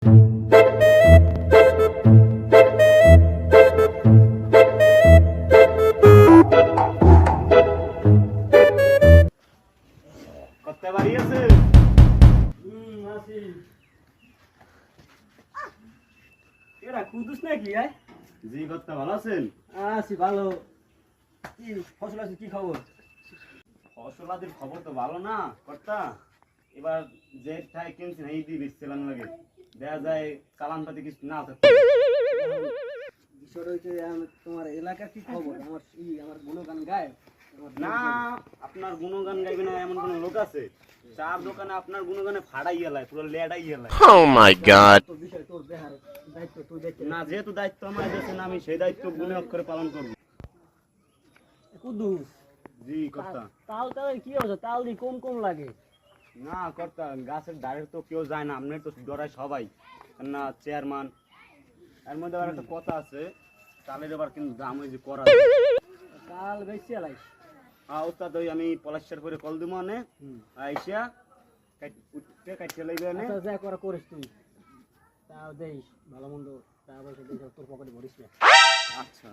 করতে বাড়ি আছে? আছি। এরা কুদুস নাকি আয়? জি করতে ভালো আছেন? আছি ভালো। কি ফসল আছে, কি খবর? ফসলাদির খবর তো ভালো না কর্তা। এবার যে ঠাই কিনছি না এই দিয়ে বেচছিলাম লাগে, দেখা যায় চালান পাতি কিছু না থাকতে। বিষয় হচ্ছে তোমার এলাকার কি খবর? আমার গুণগান গায় না, আপনার গুণগান গাইবে না এমন কোন লোক আছে? চার দোকানে আপনার গুণগানে ফাড়াই গেলায়, পুরো লেডাই গেলায়। Oh my god. তোর বিষয়, তোর দেহার দায়িত্ব তুই দেখতে না, যেহেতু দায়িত্ব আমার কাছে না, আমি সেই দায়িত্ব গুণে অক্ষরে পালন করব। কুদুস। জি কর্তা। তাল কি হচ্ছে? তাল দি কম কম লাগে। না কর্তা, গাছের ডাইরেক্ট তো কেউ যায় না, আপনার তো ডরায় সবাই, না চেয়ারম্যান। এর মধ্যে আবার একটা কথা আছে, তালের এবার কিন্তু দাম ওই যে করা তাল বেশি আলাইস। ওস্তাদ ওই আমি পলাশের করে কল দিব আনে আইসা উঠতে কাটতে লাগবে আনে। আচ্ছা যা করা করিস তুই, তাও দেইস ভালো মন্দ, তা বলছে তোর পকেটে ভরিস না। আচ্ছা।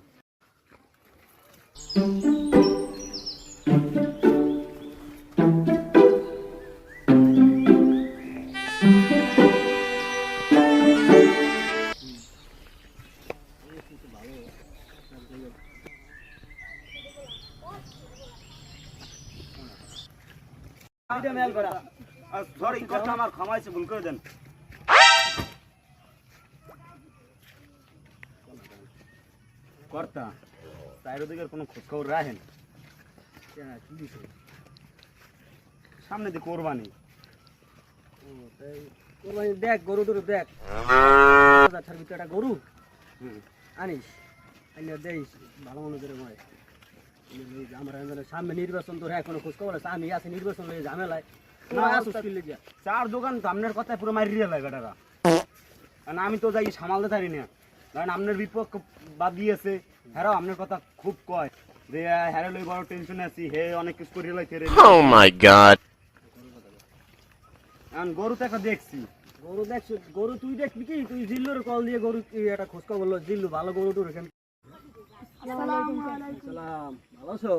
সরি কথা, আমার ক্ষমাইছে, ভুল করে দেন। কর্তা তাইর দিকের কোনো খোঁজ খবর রাখেন? কি দিছে? সামনে দিয়ে কোরবানি। কোরবানি দেখ, গরু টরু দেখ, তার ভিতরে একটা গরু আনিস, আনিয়া দেইস ভালো মনে করে মনে। আমার সামনে নির্বাচন, তোর এখনো খোঁজ খবর আছে? আমি আছি নির্বাচন লয়ে ঝামেলায়। না, যা চার দোকান তো আপনার কথায় পুরো মারিয়ে লাগে বেটারা। কারণ আমি তো যাই সামালতে পারি না, কারণ আপনার বিপক্ষ বাদ দিয়েছে। হ্যাঁ, আপনার কথা খুব কয় যে হ্যাঁ লই বড় টেনশনে আছি, হে অনেক কিছু করিয়ে লাইতে রে। Oh my god. এখন গরু তো একটা দেখছি। গরু দেখছ? গরু তুই দেখবি কি? তুই জিল্লুর কল দিয়ে গরু একটা খোঁজ খবর বললো, জিল্লু ভালো গরু টরু এখানে। সালাম, ভালো আছো?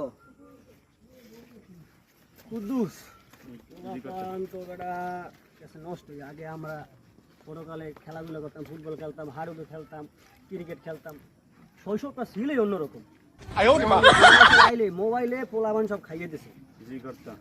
কুদ্দুস তো বেটা নষ্ট। আগে আমরা ছোটকালে খেলাধুলা করতাম, ফুটবল খেলতাম, হাডুডু খেলতাম, ক্রিকেট খেলতাম। শৈশবটা ছিলই অন্যরকম। মোবাইলে পোলাবান সব খাইয়ে দিছে। জি কর্তা।